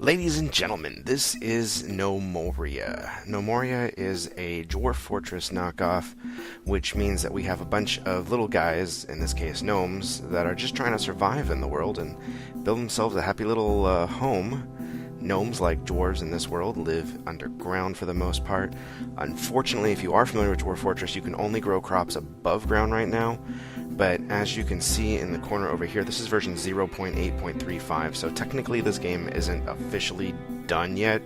Ladies and gentlemen, this is Gnomoria. Gnomoria is a dwarf fortress knockoff, which means that we have a bunch of little guys, in this case gnomes, that are just trying to survive in the world and build themselves a happy little home. Gnomes, like dwarves in this world, live underground for the most part. Unfortunately, if you are familiar with Dwarf Fortress, you can only grow crops above ground right now. But as you can see in the corner over here, this is version 0.8.35, so technically this game isn't officially done yet.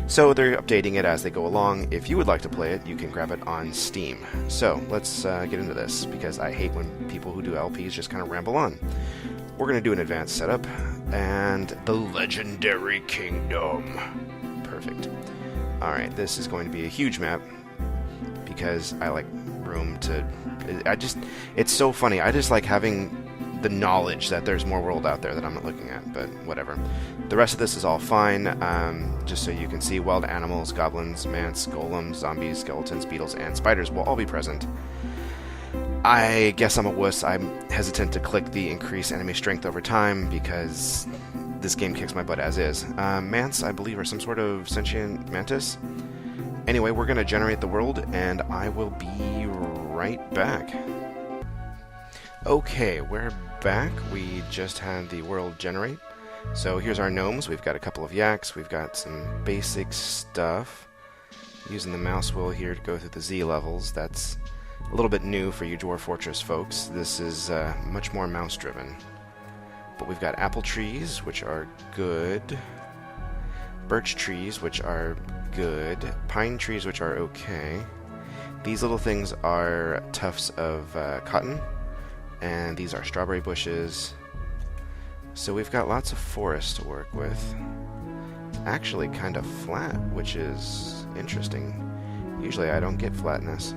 So they're updating it as they go along. If you would like to play it, you can grab it on Steam. So let's get into this, because I hate when people who do LPs just kind of ramble on. We're going to do an advanced setup, and the legendary kingdom. Perfect. Alright, this is going to be a huge map, because I like room to... it's so funny. I just like having the knowledge that there's more world out there that I'm not looking at, but whatever. The rest of this is all fine, just so you can see. Wild animals, goblins, mants, golems, zombies, skeletons, beetles, and spiders will all be present. I guess I'm a wuss. I'm hesitant to click the increase enemy strength over time because this game kicks my butt as is. Mants, I believe, are some sort of sentient mantis. Anyway, we're going to generate the world, and I will be right back. Okay, we're back. We just had the world generate. So here's our gnomes. We've got a couple of yaks. We've got some basic stuff. Using the mouse wheel here to go through the Z levels. That's a little bit new for you Dwarf Fortress folks. This is much more mouse-driven. But we've got apple trees, which are good. Birch trees, which are good. Pine trees, which are okay. These little things are tufts of cotton. And these are strawberry bushes. So we've got lots of forest to work with. Actually kind of flat, which is interesting. Usually I don't get flatness.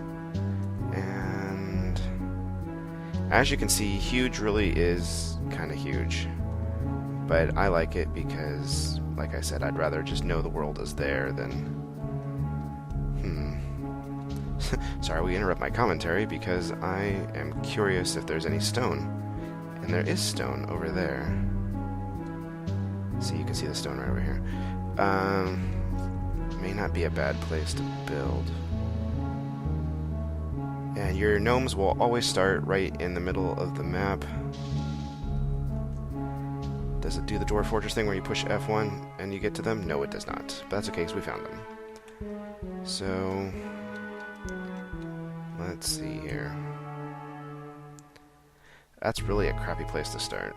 And as you can see, huge really is kind of huge. But I like it because, like I said, I'd rather just know the world is there than... Sorry, we interrupt my commentary because I am curious if there's any stone. And there is stone over there. See, you can see the stone right over here. May not be a bad place to build. And your gnomes will always start right in the middle of the map. Does it do the Dwarf Fortress thing where you push F1 and you get to them? No, it does not. But that's okay, because we found them. So... let's see here. That's really a crappy place to start.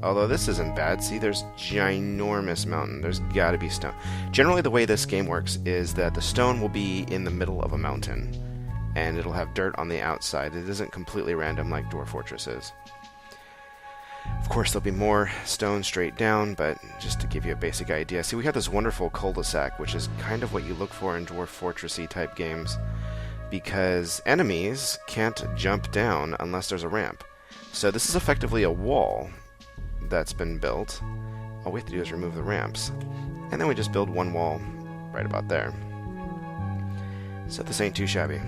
Although this isn't bad. See, there's ginormous mountain. There's gotta be stone. Generally, the way this game works is that the stone will be in the middle of a mountain, and it'll have dirt on the outside. It isn't completely random like Dwarf Fortress is. Of course, there'll be more stone straight down, but just to give you a basic idea. See, we have this wonderful cul-de-sac, which is kind of what you look for in Dwarf Fortress-y type games, because enemies can't jump down unless there's a ramp. So this is effectively a wall that's been built. All we have to do is remove the ramps, and then we just build one wall right about there. So this ain't too shabby.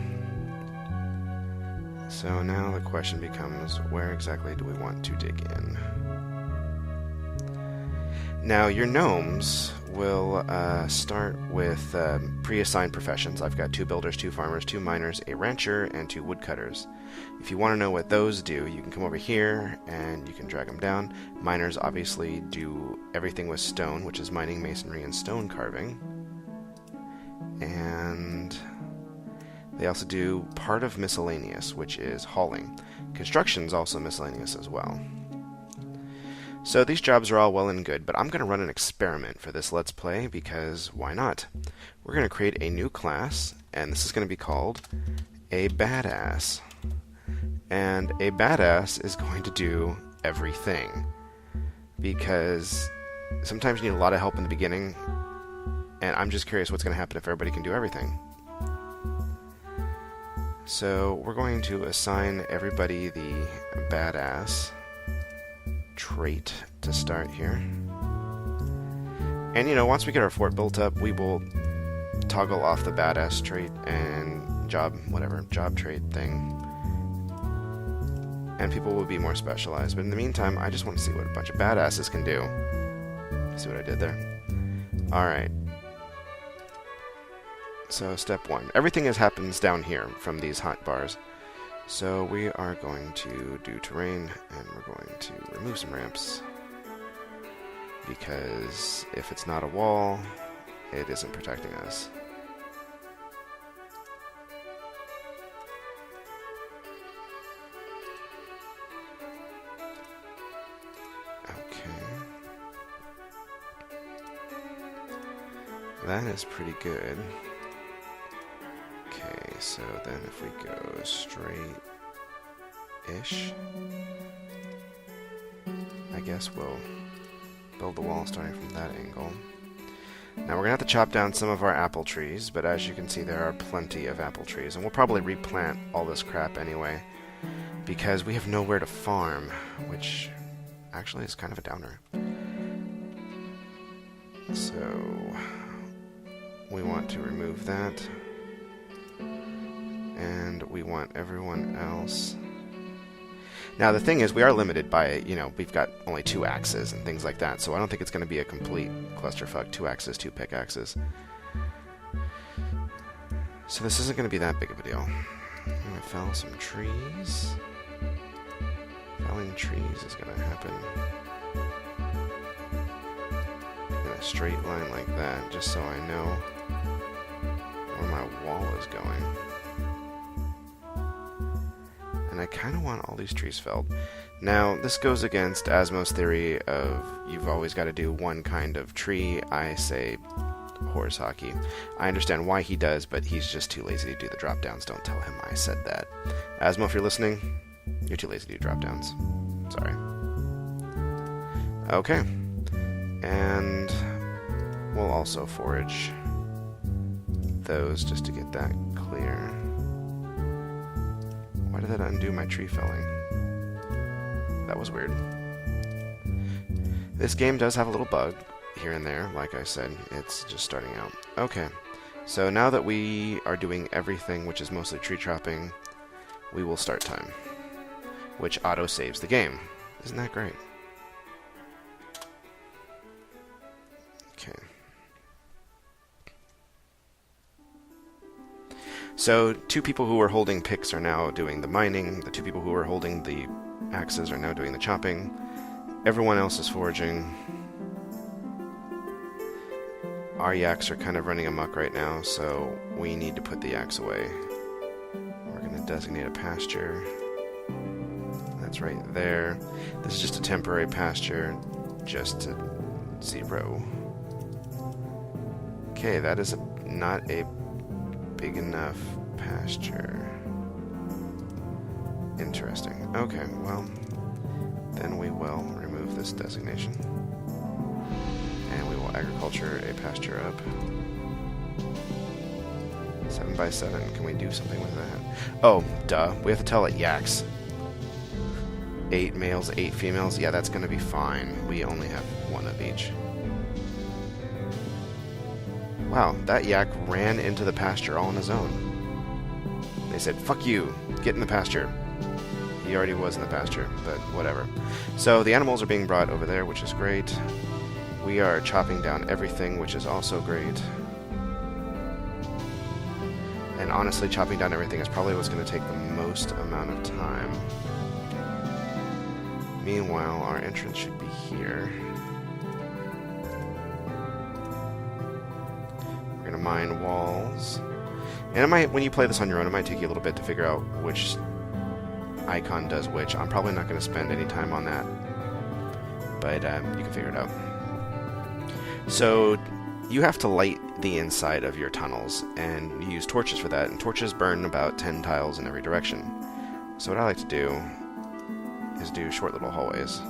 So now the question becomes, where exactly do we want to dig in? Now, your gnomes will start with preassigned professions. I've got 2 builders, 2 farmers, 2 miners, a rancher, and 2 woodcutters. If you want to know what those do, you can come over here and you can drag them down. Miners obviously do everything with stone, which is mining, masonry, and stone carving. And they also do part of miscellaneous, which is hauling. Construction's also miscellaneous as well. So these jobs are all well and good, but I'm going to run an experiment for this Let's Play, because why not? We're going to create a new class, and this is going to be called a badass. And a badass is going to do everything, because sometimes you need a lot of help in the beginning, and I'm just curious what's going to happen if everybody can do everything. So we're going to assign everybody the badass trait to start here. And you know, once we get our fort built up, we will toggle off the badass trait and job trait thing. And people will be more specialized. But in the meantime, I just want to see what a bunch of badasses can do. See what I did there? Alright. So, step 1. Everything happens down here from these hot bars. So, we are going to do terrain, and we're going to remove some ramps. Because if it's not a wall, it isn't protecting us. Okay. That is pretty good. Okay, so then if we go straight-ish, I guess we'll build the wall starting from that angle. Now we're going to have to chop down some of our apple trees, but as you can see there are plenty of apple trees, and we'll probably replant all this crap anyway, because we have nowhere to farm, which actually is kind of a downer. So we want to remove that. And we want everyone else. Now, the thing is, we are limited by, we've got only 2 axes and things like that, so I don't think it's going to be a complete clusterfuck. 2 axes, 2 pickaxes. So this isn't going to be that big of a deal. I'm going to fell some trees. Felling trees is going to happen in a straight line like that, just so I know where my wall is going. And I kind of want all these trees felled. Now, this goes against Asmo's theory of you've always got to do one kind of tree. I say horse hockey. I understand why he does, but he's just too lazy to do the drop downs. Don't tell him I said that. Asmo, if you're listening, you're too lazy to do drop downs. Sorry. Okay. And we'll also forage those just to get that clear. Why did that undo my tree felling? That was weird. This game does have a little bug here and there. Like I said, it's just starting out. Okay, so now that we are doing everything, which is mostly tree chopping, we will start time, which auto-saves the game. Isn't that great? Okay. So, 2 people who were holding picks are now doing the mining. The 2 people who were holding the axes are now doing the chopping. Everyone else is foraging. Our yaks are kind of running amok right now, so we need to put the yaks away. We're going to designate a pasture. That's right there. This is just a temporary pasture, just to 0. Okay, that is not a big enough pasture. Interesting. Okay, well, then we will remove this designation. And we will agriculture a pasture up. 7 by 7. Can we do something with that? Oh, duh. We have to tell it yaks. 8 males, 8 females. Yeah, that's going to be fine. We only have 1 of each. Wow, that yak ran into the pasture all on his own. They said, fuck you, get in the pasture. He already was in the pasture, but whatever. So the animals are being brought over there, which is great. We are chopping down everything, which is also great. And honestly, chopping down everything is probably what's going to take the most amount of time. Meanwhile, our entrance should be here. We're going to mine walls. And it might, when you play this on your own, it might take you a little bit to figure out which icon does which. I'm probably not going to spend any time on that, but you can figure it out. So you have to light the inside of your tunnels, and you use torches for that, and torches burn about 10 tiles in every direction. So what I like to do is do short little hallways.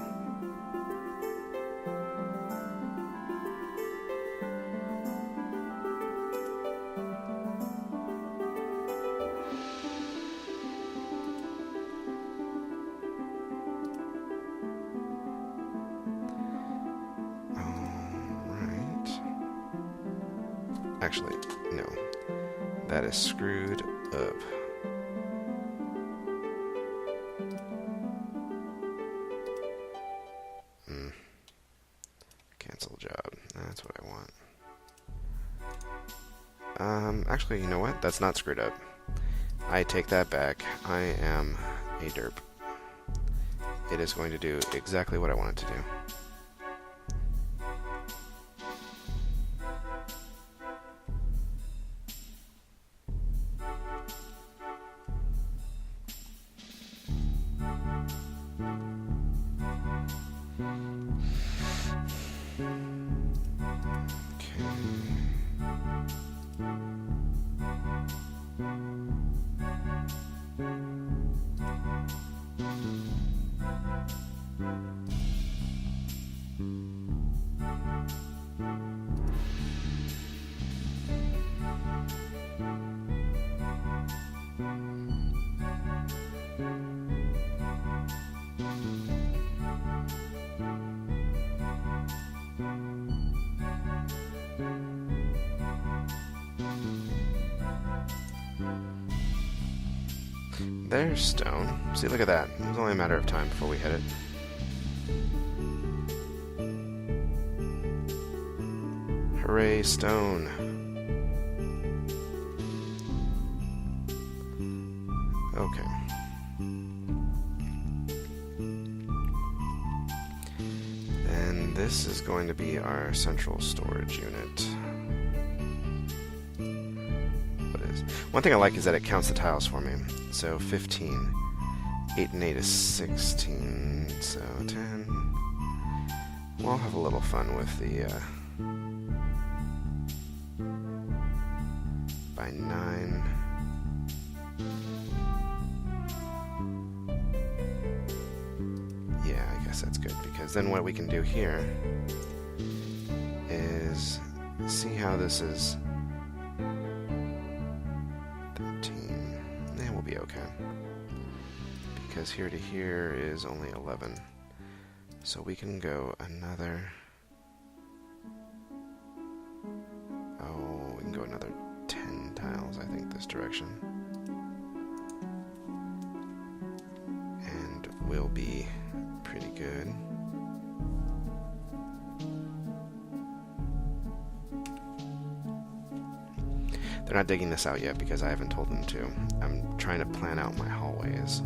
Actually, no. That is screwed up. Can't cancel job. That's what I want. Actually, you know what? That's not screwed up. I take that back. I am a derp. It is going to do exactly what I want it to do. There's stone. See, look at that. It was only a matter of time before we hit it. Hooray, stone. Okay. And this is going to be our central storage unit. One thing I like is that it counts the tiles for me. So 15. 8 and 8 is 16. So 10. We'll have a little fun with the by 9. Yeah, I guess that's good, because then what we can do here is see how this is. Be okay, because here to here is only 11, so we can go another, we can go another 10 tiles, I think, this direction, and we'll be pretty good. They're not digging this out yet because I haven't told them to. I'm trying to plan out my hallways.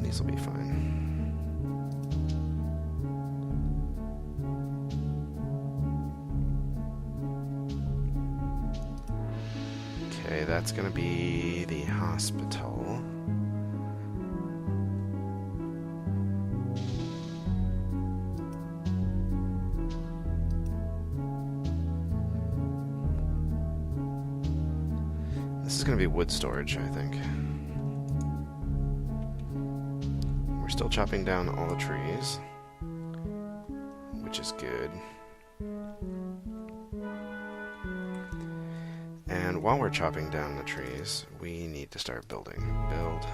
These will be fine. Okay, that's gonna be the hospital. This is going to be wood storage, I think. We're still chopping down all the trees, which is good. And while we're chopping down the trees, we need to start building. Build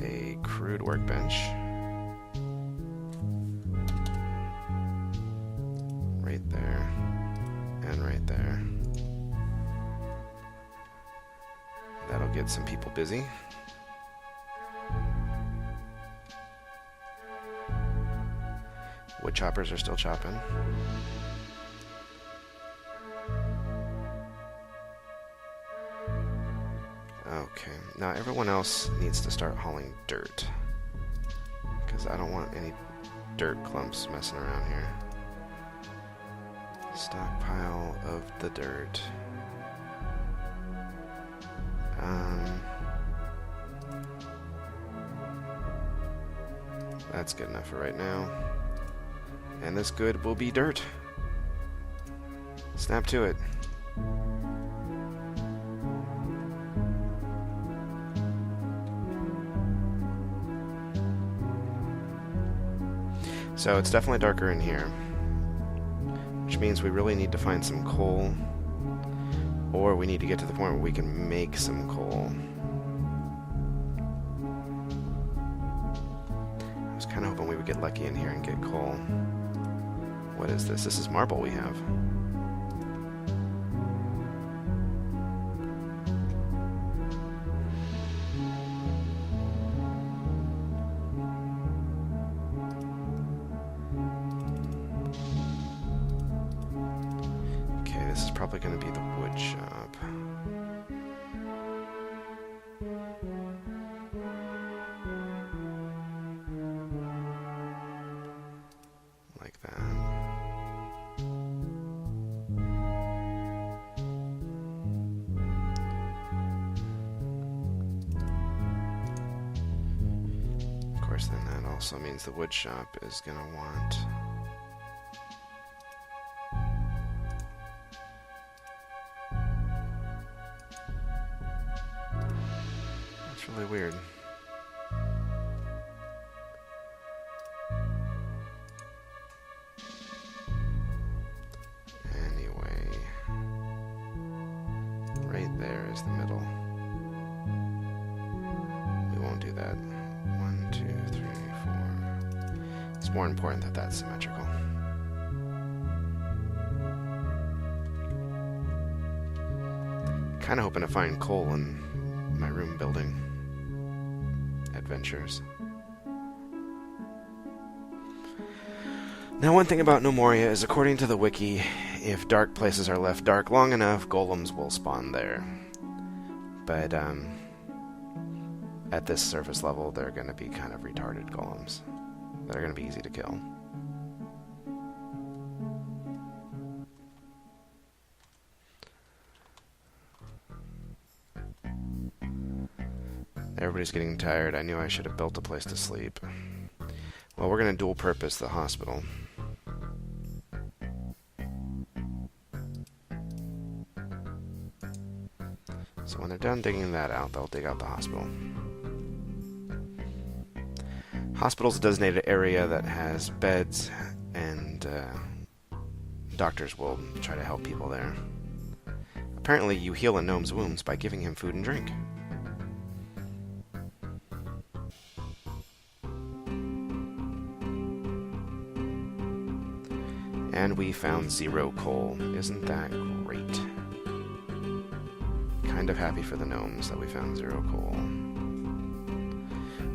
a crude workbench. Right there. And right there. That'll get some people busy. Wood choppers are still chopping. Okay, now everyone else needs to start hauling dirt, because I don't want any dirt clumps messing around here. Stockpile of the dirt. That's good enough for right now. And this good will be dirt. Snap to it. So it's definitely darker in here, which means we really need to find some coal, or we need to get to the point where we can make some coal. I was kind of hoping we would get lucky in here and get coal. What is this? This is marble we have. probably going to be the wood shop. Like that. Of course, then that also means the wood shop is going to want... That's really weird. Anyway, right there is the middle. We won't do that. 1, 2, 3, 4. It's more important that that's symmetrical. Kind of hoping to find coal in my room building adventures. Now, one thing about Gnomoria is, according to the wiki, if dark places are left dark long enough, golems will spawn there. But at this surface level, they're going to be kind of retarded golems that are going to be easy to kill. Everybody's getting tired. I knew I should have built a place to sleep. Well, we're going to dual purpose the hospital. So when they're done digging that out, they'll dig out the hospital. Hospital's a designated area that has beds, and doctors will try to help people there. Apparently, you heal a gnome's wounds by giving him food and drink. And we found 0 coal. Isn't that great? Kind of happy for the gnomes that we found 0 coal.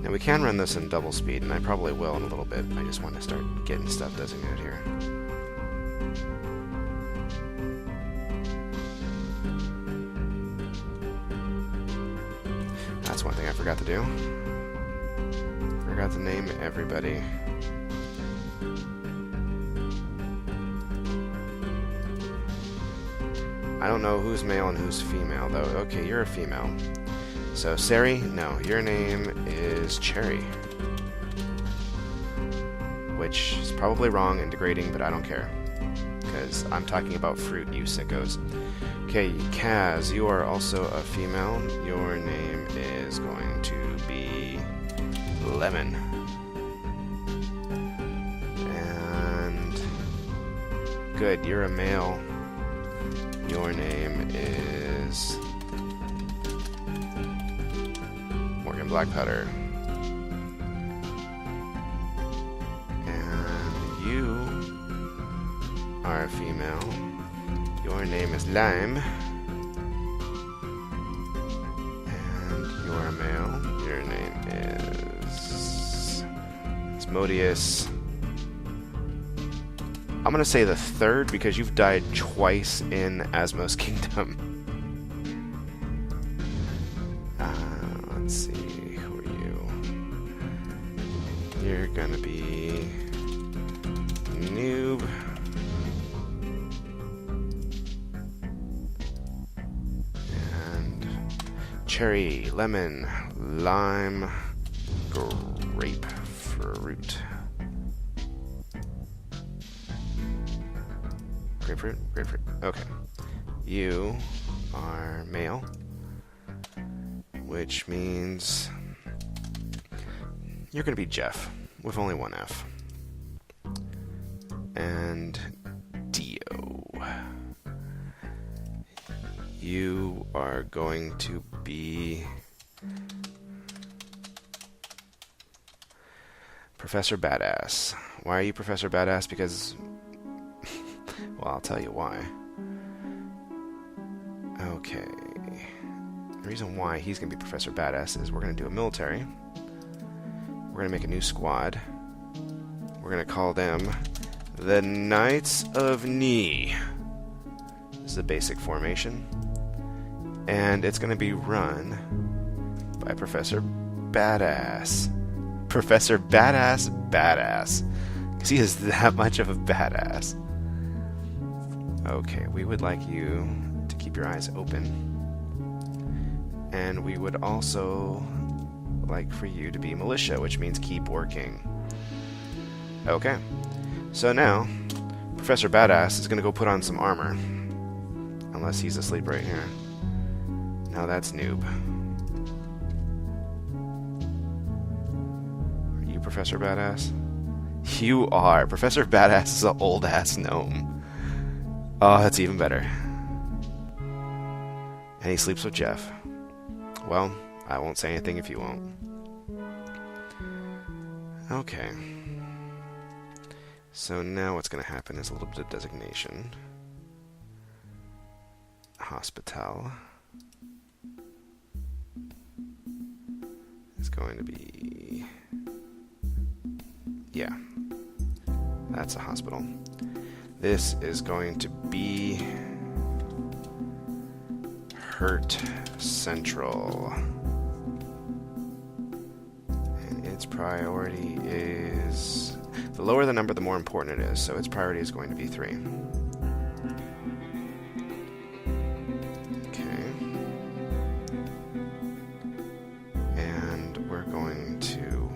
Now we can run this in double speed, and I probably will in a little bit. I just want to start getting stuff designated here. That's one thing I forgot to do. Forgot to name everybody. I don't know who's male and who's female, though. Okay, you're a female. So, Sari, no, your name is Cherry. Which is probably wrong and degrading, but I don't care. Because I'm talking about fruit, you sickos. Okay, Kaz, you are also a female. Your name is going to be Lemon. And... good, you're a male. Your name is Morgan Black Powder. And you are a female. Your name is Lime. And you are a male. Your name is Asmodeus. I'm going to say the 3rd because you've died twice in Asmo's Kingdom. Let's see, who are you? You're going to be Noob. And Cherry, Lemon, Lime, Grapefruit. Grapefruit. Okay. You are male, which means you're going to be Jeff, with only one F. And Dio. You are going to be Professor Badass. Why are you Professor Badass? Because... well, I'll tell you why. Okay. The reason why he's going to be Professor Badass is we're going to do a military. We're going to make a new squad. We're going to call them the Knights of Knee. is a basic formation. And it's going to be run by Professor Badass. Professor Badass. Because he is that much of a badass. Okay, we would like you to keep your eyes open. And we would also like for you to be militia, which means keep working. Okay, so now Professor Badass is going to go put on some armor. Unless he's asleep right here. Now that's noob. Are you Professor Badass? You are. Professor Badass is an old-ass gnome. Oh, that's even better. And he sleeps with Jeff. Well, I won't say anything if you won't. Okay. So now what's going to happen is a little bit of designation. Hospital is going to be... yeah. That's a hospital. This is going to be... Hurt Central. And its priority is... the lower the number, the more important it is, so its priority is going to be 3. Okay. And we're going to...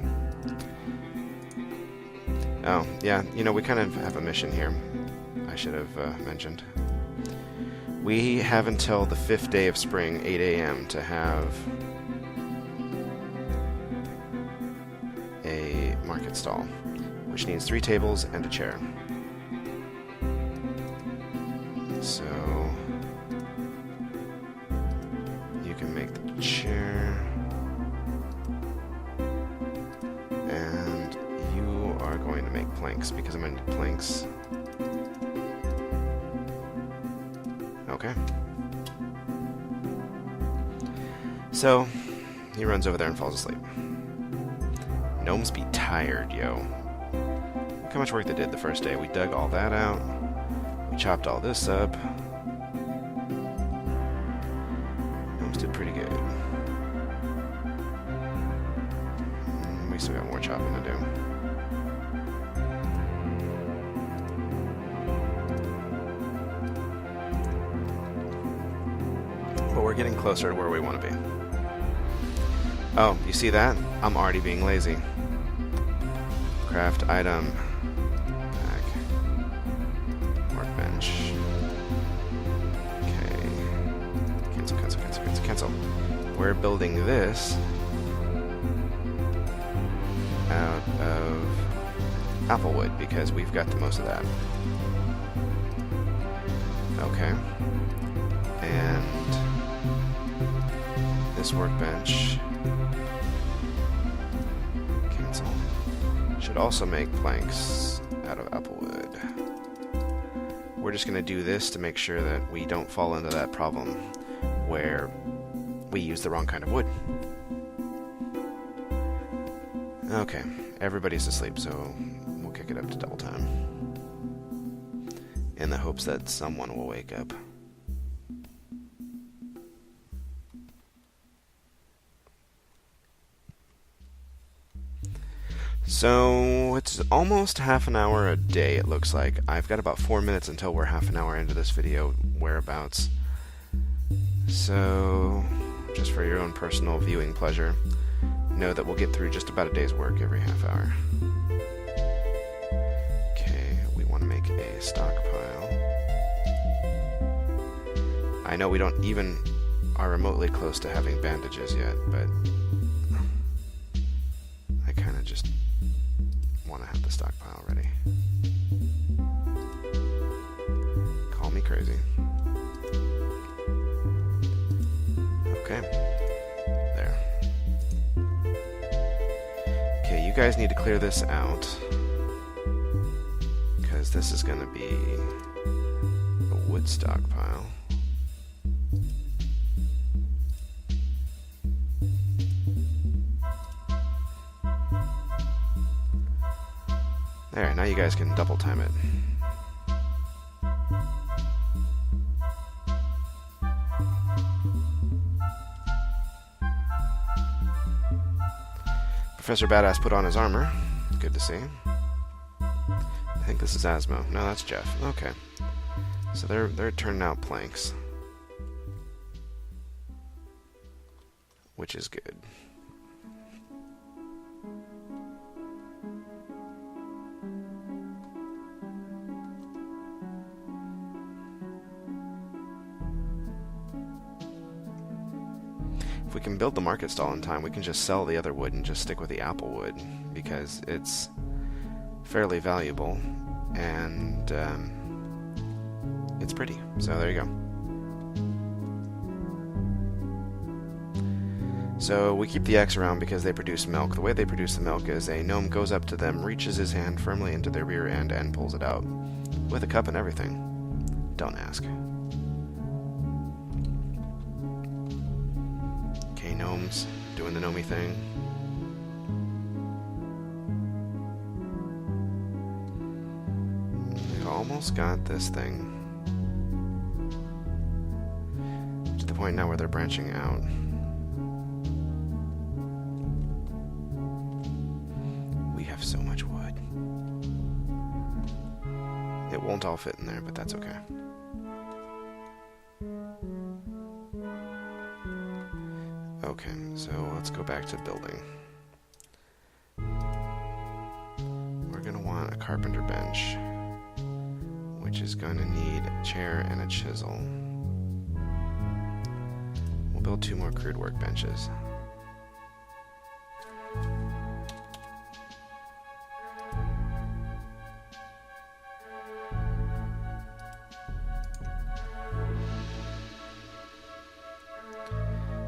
oh, yeah, you know, we kind of have a mission here. I should have mentioned. We have until the 5th day of spring, 8 a.m. to have a market stall, which needs 3 tables and a chair. So you can make the chair, and you are going to make planks because I'm going to need planks. Okay. So, he runs over there and falls asleep. Gnomes be tired, yo. Look how much work they did the first day. We dug all that out. We chopped all this up. Gnomes did pretty good. We still got more chopping to do. But we're getting closer to where we want to be. Oh, you see that? I'm already being lazy. Craft item. Back. Workbench. Okay. Cancel. We're building this out of applewood because we've got the most of that. Okay. And this workbench cancel should also make planks out of applewood. We're just going to do this to make sure that we don't fall into that problem where we use the wrong kind of wood. Okay, everybody's asleep, so we'll kick it up to double time in the hopes that someone will wake up. So, it's almost half an hour a day, it looks like. I've got about 4 minutes until we're half an hour into this video, whereabouts. So, just for your own personal viewing pleasure, know that we'll get through just about a day's work every half hour. Okay, we want to make a stockpile. I know we don't even are remotely close to having bandages yet, but I kind of just want to have the stockpile ready. Call me crazy. Okay. There. Okay, you guys need to clear this out, because this is going to be a wood stockpile. There, now you guys can double time it. Professor Badass put on his armor. Good to see. I think this is Asmo. No, that's Jeff. Okay. So they're turning out planks. Which is good. If we can build the market stall in time, we can just sell the other wood and just stick with the apple wood, because it's fairly valuable and it's pretty. So there you go. So we keep the X around because they produce milk. The way they produce the milk is a gnome goes up to them, reaches his hand firmly into their rear end, and pulls it out. With a cup and everything. Don't ask. Okay, gnomes, doing the gnomey thing. We've almost got this thing. To the point now where they're branching out. So much wood. It won't all fit in there, but that's okay. Okay, so let's go back to building. We're going to want a carpenter bench, which is going to need a chair and a chisel. We'll build 2 more crude workbenches.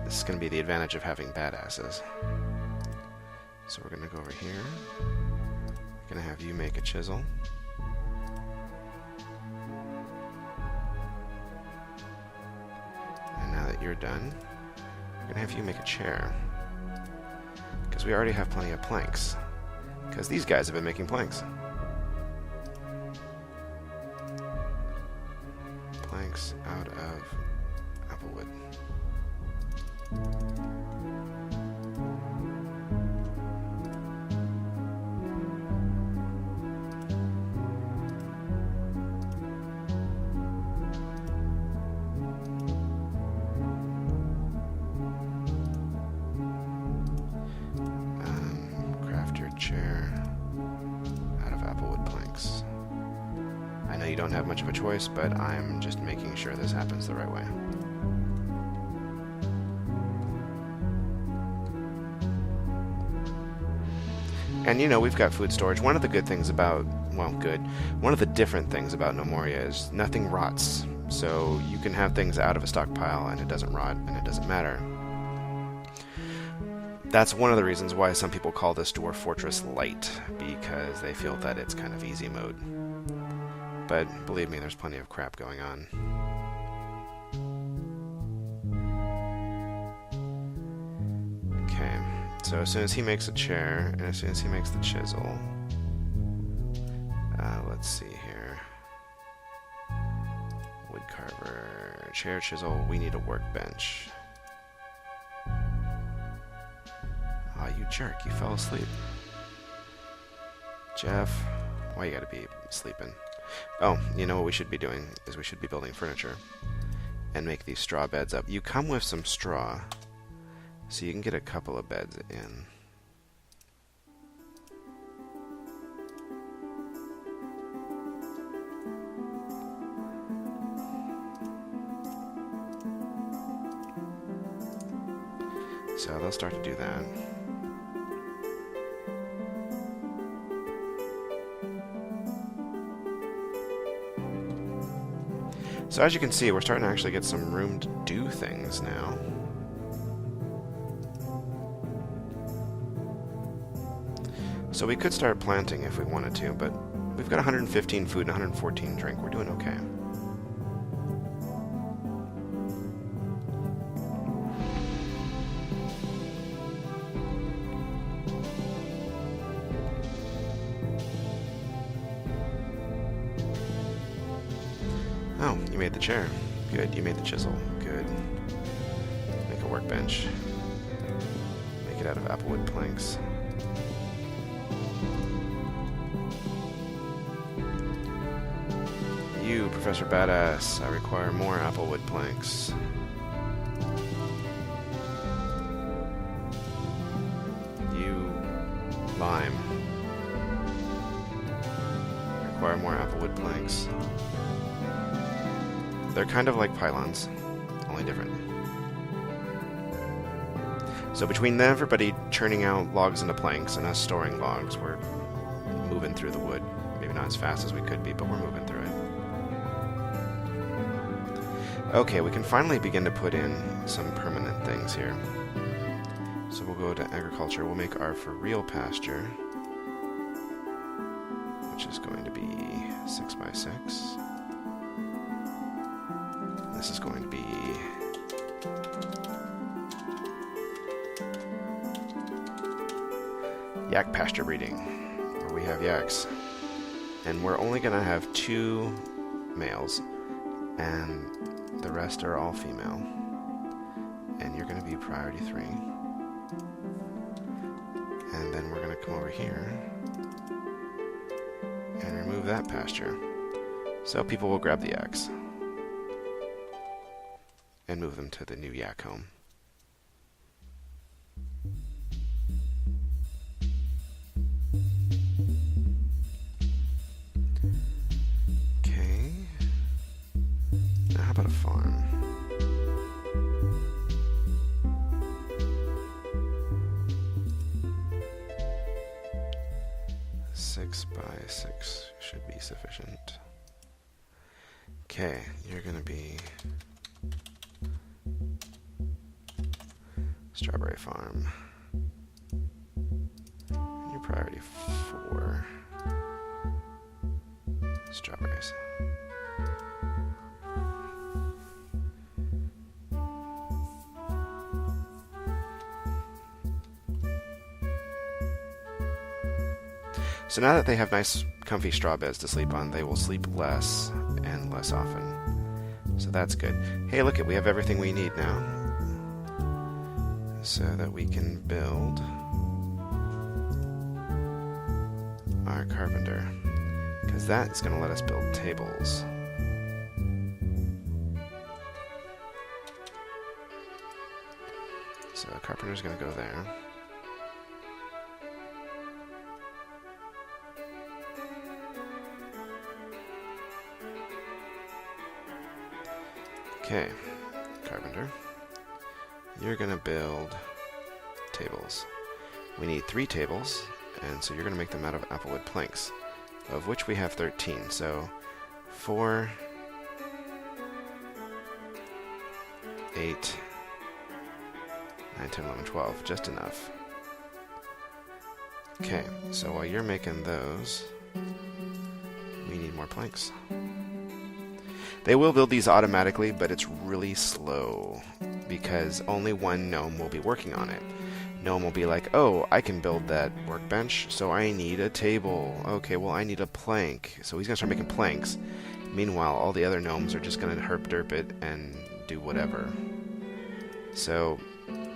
This is going to be the advantage of having badasses. So we're going to go over here. We're going to have you make a chisel. And now that you're done, we're going to have you make a chair. Because we already have plenty of planks. Because these guys have been making planks. Planks out of applewood. Craft your chair out of applewood planks. I know you don't have much of a choice, but I'm just making sure this happens the right way. And, you know, we've got food storage. One of the good things about, well, one of the different things about Gnomoria is nothing rots. So you can have things out of a stockpile and it doesn't rot and it doesn't matter. That's one of the reasons why some people call this Dwarf Fortress light, because they feel that it's kind of easy mode. But believe me, there's plenty of crap going on. Okay. So as soon as he makes a chair, and as soon as he makes the chisel, let's see here. Wood carver, chair, chisel, we need a workbench. Aw, you jerk, you fell asleep. Jeff, why you gotta be sleeping? Oh, you know what we should be doing, is we should be building furniture. And make these straw beds up. You come with some straw, so you can get a couple of beds in. So they'll start to do that. So as you can see, we're starting to actually get some room to do things now. So we could start planting if we wanted to, but we've got 115 food and 114 drink. We're doing okay. Oh, you made the chair. Good. You made the chisel. Good. Make a workbench. Make it out of applewood planks. Professor Badass. I require more applewood planks. You lime. Require more applewood planks. They're kind of like pylons, only different. So between everybody churning out logs into planks and us storing logs, we're moving through the wood. Maybe not as fast as we could be, but we're moving through it. Okay, we can finally begin to put in some permanent things here. So we'll go to agriculture. We'll make our for real pasture, which is going to be 6 by 6. This is going to be yak pasture breeding, where we have yaks. And we're only going to have 2 males, and the rest are all female. And you're going to be priority 3. And then we're going to come over here and remove that pasture. So people will grab the yaks and move them to the new yak home. Okay. Now how about a farm? Six by 6 should be sufficient. Okay, you're gonna be strawberry farm. And your priority 4 strawberries. So now that they have nice comfy straw beds to sleep on, they will sleep less and less often. So that's good. Hey, look, we have everything we need now, so that we can build our carpenter, because that's going to let us build tables. So the carpenter's going to go there. Okay, carpenter, you're going to build tables. We need 3 tables, and so you're going to make them out of applewood planks, of which we have 13. So 4, 8, 9, 10, 11, 12, just enough. Okay, so while you're making those, we need more planks. They will build these automatically, but it's really slow because only one gnome will be working on it. Gnome will be like, oh, I can build that workbench, so I need a table. Okay, well, I need a plank. So he's going to start making planks. Meanwhile, all the other gnomes are just going to herp-derp it and do whatever. So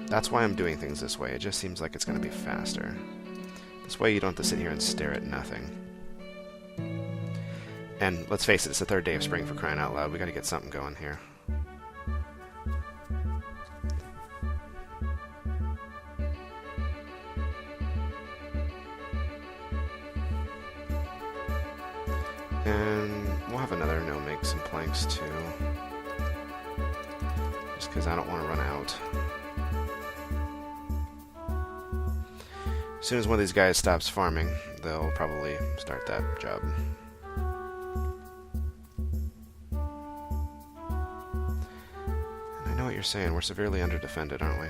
that's why I'm doing things this way. It just seems like it's going to be faster. This way you don't have to sit here and stare at nothing. And let's face it, it's the 3rd day of spring, for crying out loud. We got to get something going here. And we'll have another gnome make some planks too, just because I don't want to run out. As soon as one of these guys stops farming, they'll probably start that job. You're saying we're severely underdefended, aren't we?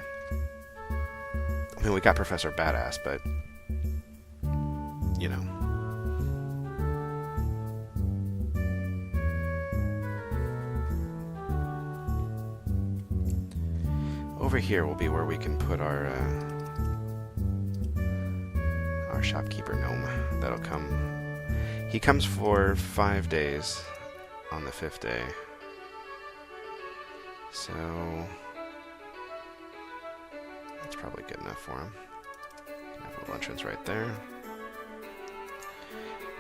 I mean, we got Professor Badass, but you know. Over here will be where we can put our shopkeeper gnome. That'll come. He comes for 5 days on the 5th day. So that's probably good enough for him. Have a little entrance right there.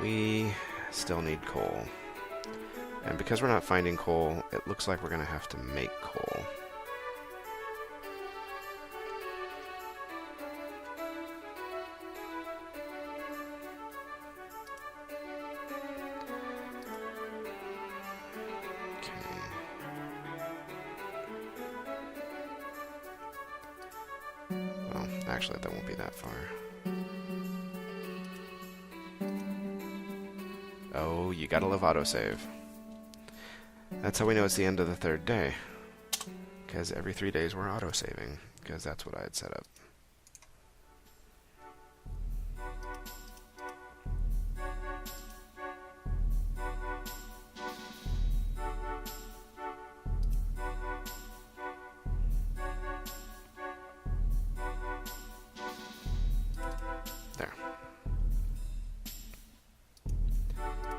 We still need coal. And because we're not finding coal, it looks like we're going to have to make coal. Well, actually, that won't be that far. Oh, you gotta love autosave. That's how we know it's the end of the third day. Because every 3 days we're autosaving. Because that's what I had set up.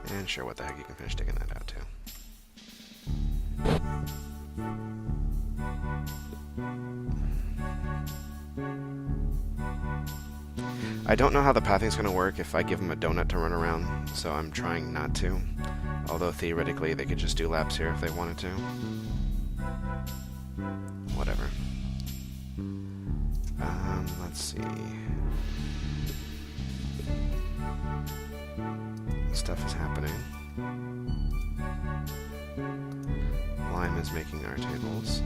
And sure, what the heck, you can finish digging that out too. I don't know how the pathing's going to work if I give them a donut to run around, so I'm trying not to. Although theoretically they could just do laps here if they wanted to. Whatever. Let's see. Stuff is happening. Lime is making our tables.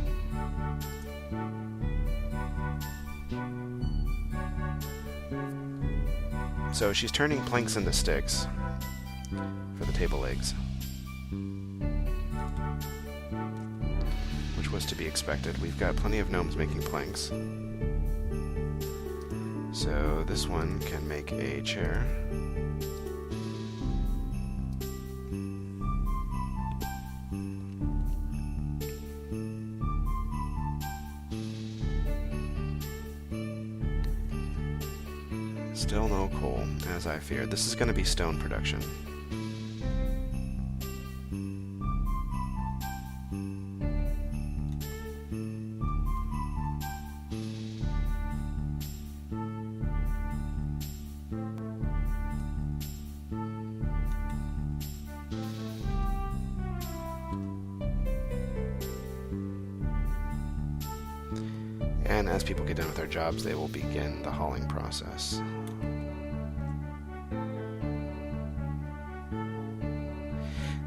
So she's turning planks into sticks for the table legs, which was to be expected. We've got plenty of gnomes making planks. So this one can make a chair. Still no coal, as I feared. This is going to be stone production. And as people get done with their jobs, they will begin the hauling process.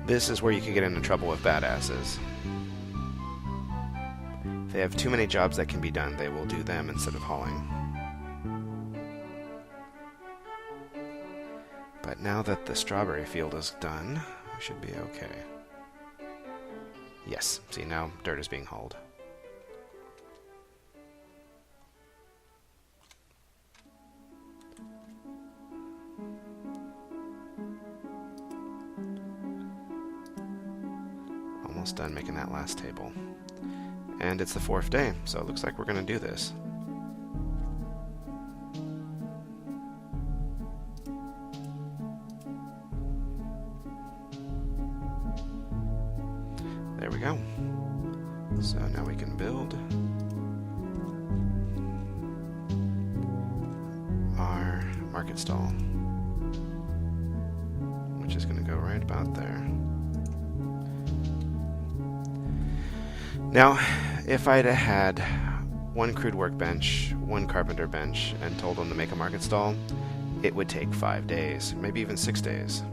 This is where you can get into trouble with badasses. If they have too many jobs that can be done, they will do them instead of hauling. But now that the strawberry field is done, we should be okay. Yes, see, now dirt is being hauled. Almost done making that last table. And it's the 4th day, so it looks like we're going to do this. There we go. So now we can build our market stall, which is going to go right about there. Now, if I'd had one crude workbench, one carpenter bench, and told them to make a market stall, it would take 5 days, maybe even 6 days.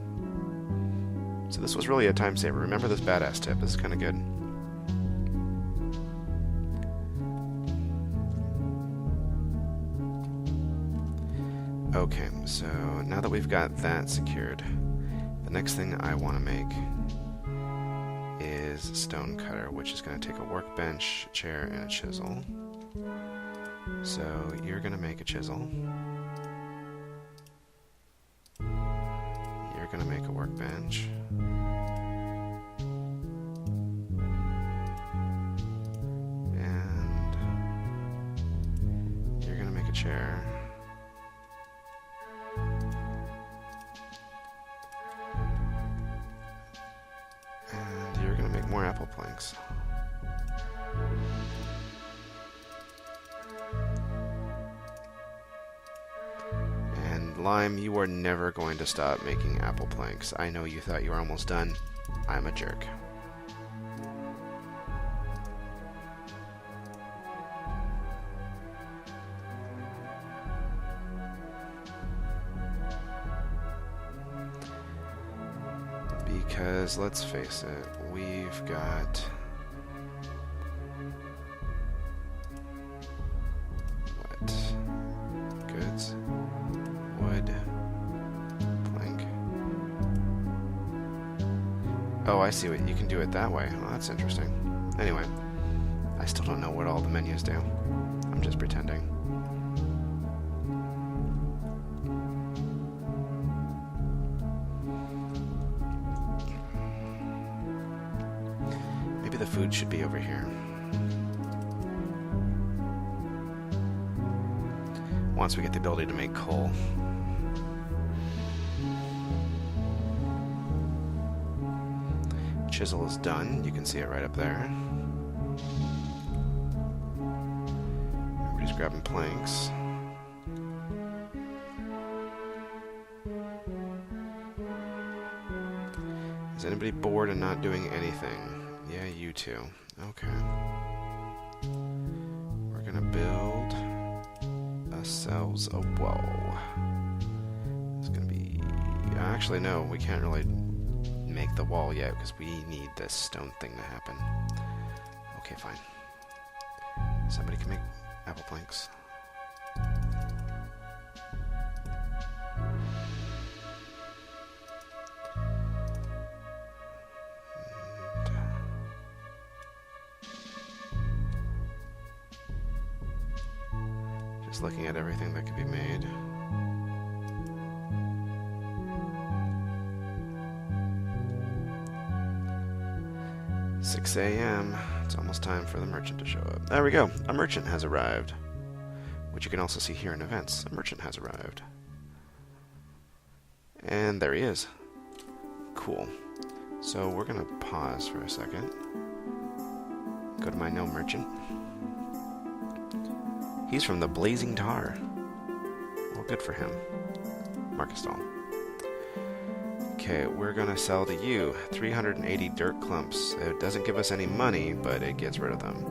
So this was really a time saver. Remember this badass tip, this is kind of good. Okay, so now that we've got that secured, the next thing I want to make is Stonecutter, which is going to take a workbench, chair, and a chisel. So you're going to make a chisel. You're going to make a workbench. And you're going to make a chair. More apple planks. And Lime, you are never going to stop making apple planks. I know you thought you were almost done. I'm a jerk. Because, let's face it, we've got... what? Goods? Wood? Plank? Oh, I see what you can do it that way. Well, that's interesting. Anyway, I still don't know what all the menus do. I'm just pretending. Maybe the food should be over here. Once we get the ability to make coal. Chisel is done. You can see it right up there. Everybody's grabbing planks. Is anybody bored and not doing anything? Yeah, you two. Okay. We're gonna build ourselves a wall. It's gonna be... Actually, no, we can't really make the wall yet because we need this stone thing to happen. Okay, fine. Somebody can make apple planks. Just looking at everything that could be made. "6 a.m. It's almost time for the merchant to show up." There we go. A merchant has arrived. Which you can also see here in events. A merchant has arrived. And there he is. Cool. So we're going to pause for a second. Go to my gnome merchant. He's from the Blazing Tar. Well, good for him. Markestall. Okay, we're gonna sell to you 380 dirt clumps. It doesn't give us any money, but it gets rid of them.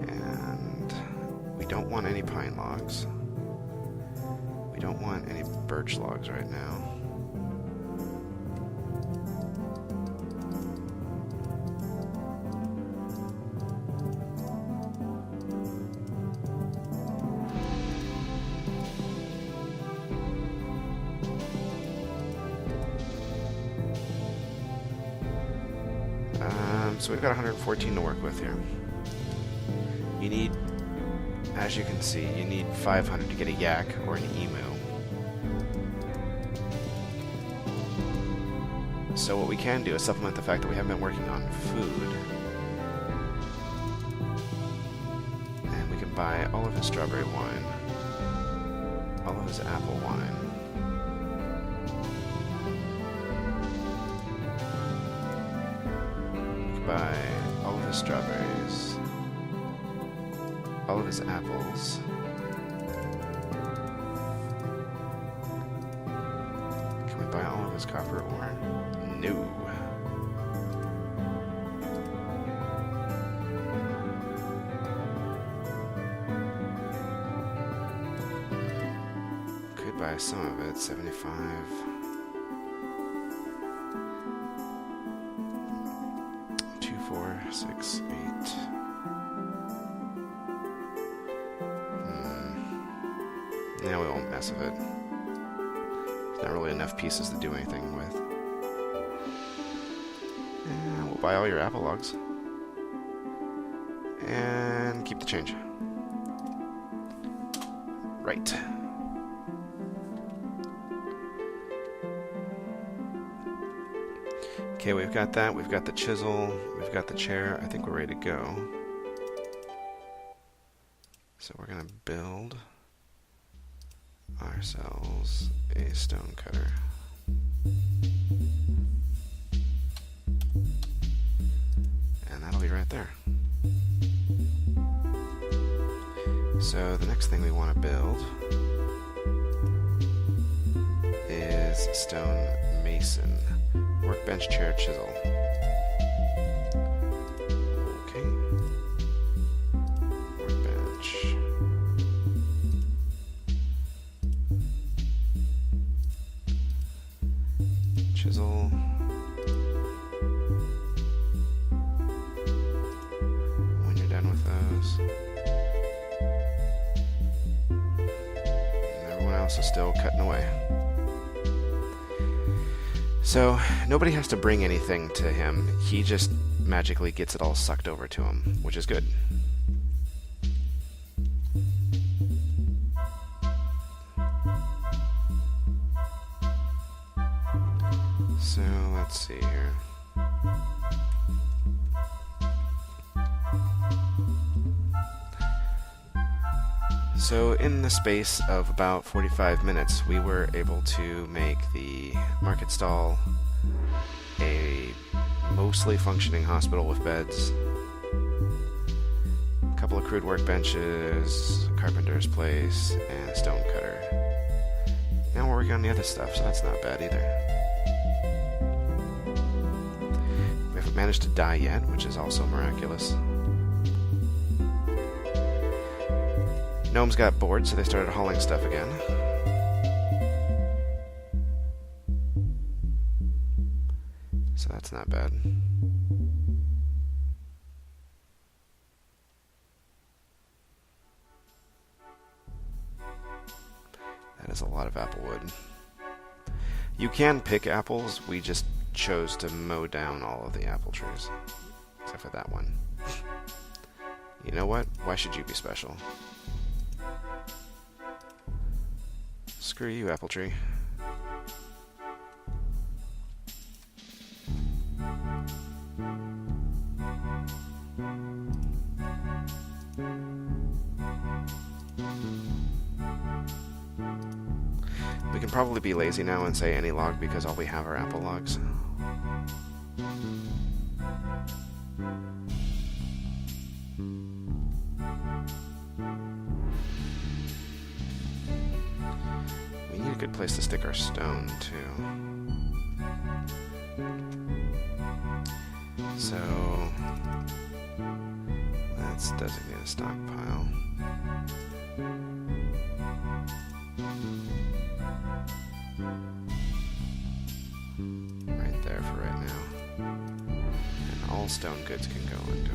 And we don't want any pine logs. We don't want any birch logs right now. So we've got 114 to work with here. You need, as you can see, you need 500 to get a yak or an emu. So what we can do is supplement the fact that we haven't been working on food. And we can buy all of his strawberry wine, all of his apple wine. Buy all of his strawberries, all of his apples. Can we buy all of his copper ore? No. Could buy some of it, 75. 4, 6, 8. Now we won't mess with it. There's not really enough pieces to do anything with. And we'll buy all your apple logs. And keep the change. Right. Okay, we've got that. We've got the chisel. We've got the chair. I think we're ready to go. So we're going to build ourselves a stonecutter. And that'll be right there. So the next thing we want to build is stone mason. Workbench, chair, chisel. Okay. Workbench. Chisel. When you're done with those. And everyone else is still cutting away. So, nobody has to bring anything to him. He just magically gets it all sucked over to him, which is good. So, let's see here. So in the space of about 45 minutes, we were able to make the market stall a mostly functioning hospital with beds, a couple of crude workbenches, a carpenter's place, and a stonecutter. Now we're working on the other stuff, so that's not bad either. We haven't managed to die yet, which is also miraculous. Gnomes got bored, so they started hauling stuff again. So that's not bad. That is a lot of apple wood. You can pick apples, we just chose to mow down all of the apple trees. Except for that one. You know what? Why should you be special? Screw you, apple tree. We can probably be lazy now and say any log because all we have are apple logs. A good place to stick our stone too. So let's designate a stockpile. Right there for right now. And all stone goods can go into it.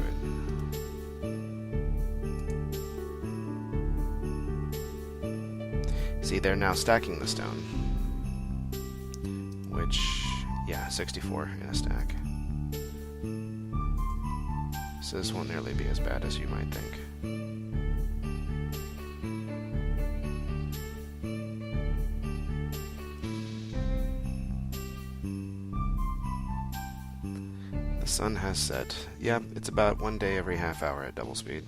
See, they're now stacking the stone. Which, yeah, 64 in a stack. So this won't nearly be as bad as you might think. The sun has set. Yep, it's about 1 day every half hour at double speed.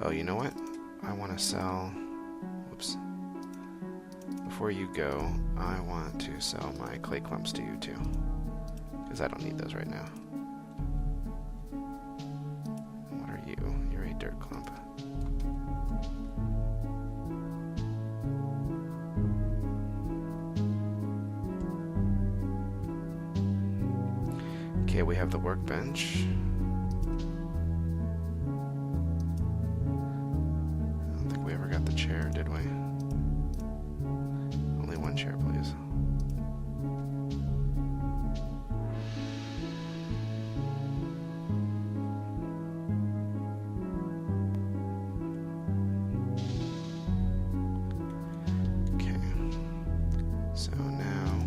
Oh, you know what? I want to sell... Whoops. Before you go, I want to sell my clay clumps to you, too. Because I don't need those right now. What are you? You're a dirt clump. Okay, we have the workbench. Got the chair, did we? Only one chair, please. Okay. So now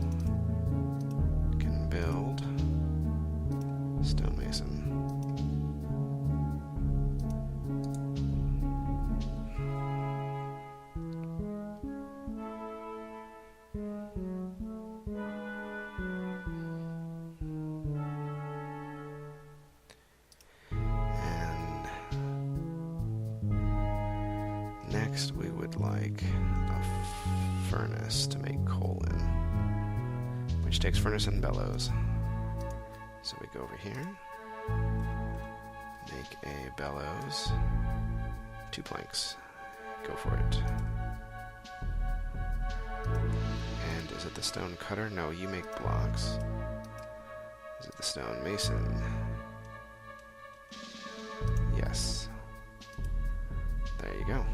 we can build stonemason. Next, we would like a furnace to make coal in, which takes furnace and bellows. So we go over here, make a bellows, 2 planks. Go for it. And is it the Stonecutter? No, you make blocks. Is it the Stonemason? Yes. There you go.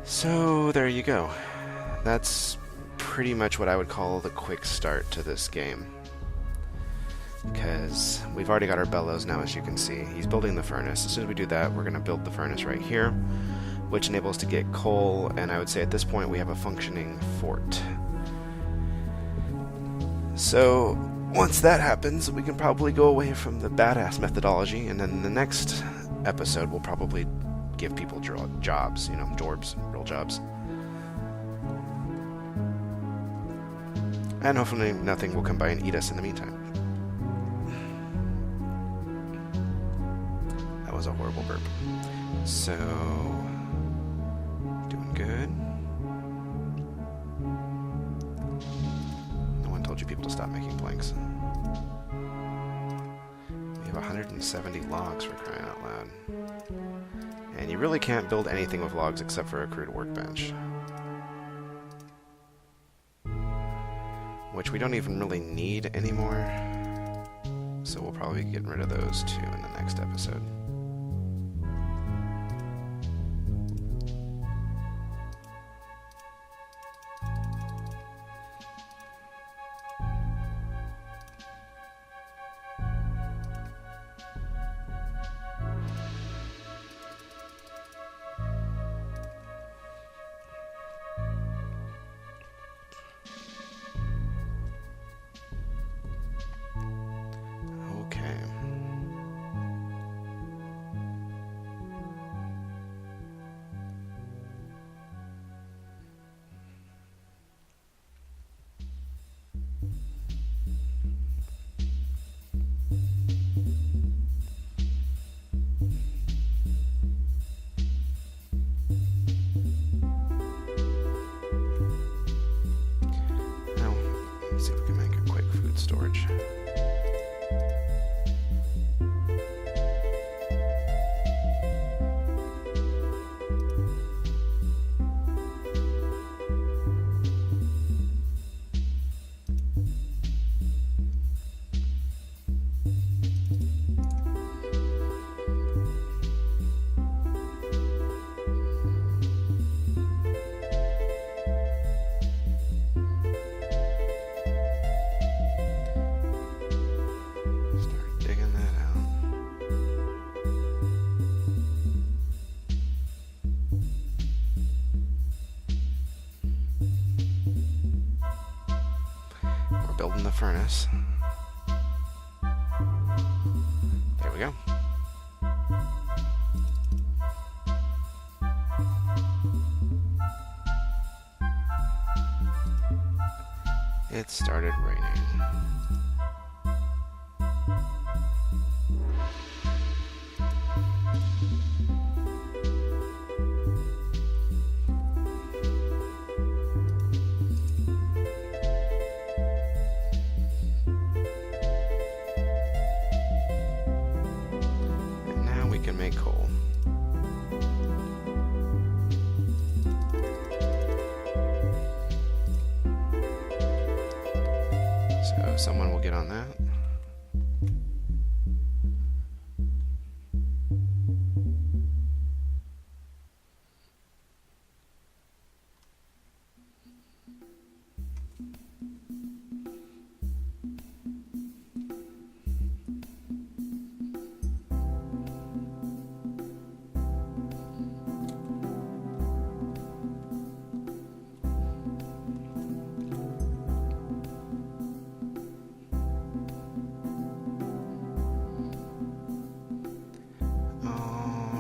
So, there you go. That's pretty much what I would call the quick start to this game. Because we've already got our bellows now, as you can see. He's building the furnace. As soon as we do that, we're going to build the furnace right here, which enables us to get coal, and I would say at this point we have a functioning fort. So, once that happens, we can probably go away from the badass methodology, and then the next episode we'll probably give people jobs, jorbs, real jobs. And hopefully nothing will come by and eat us in the meantime. That was a horrible burp. So, doing good. No one told you people to stop making planks. We have 170 logs, for crying out loud. And you really can't build anything with logs except for a crude workbench. Which we don't even really need anymore. So we'll probably be getting rid of those too in the next episode. See if we can make a quick food storage. Building the furnace. There we go. It started raining. Make coal. So someone will get on that.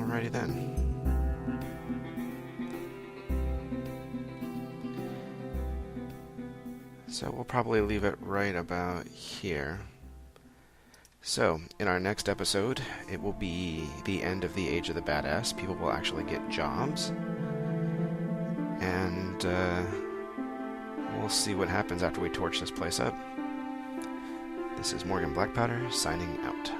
Alrighty then. So we'll probably leave it right about here. So, in our next episode, it will be the end of the Age of the Badass. People will actually get jobs. and we'll see what happens after we torch this place up. This is Morgan Blackpowder, signing out.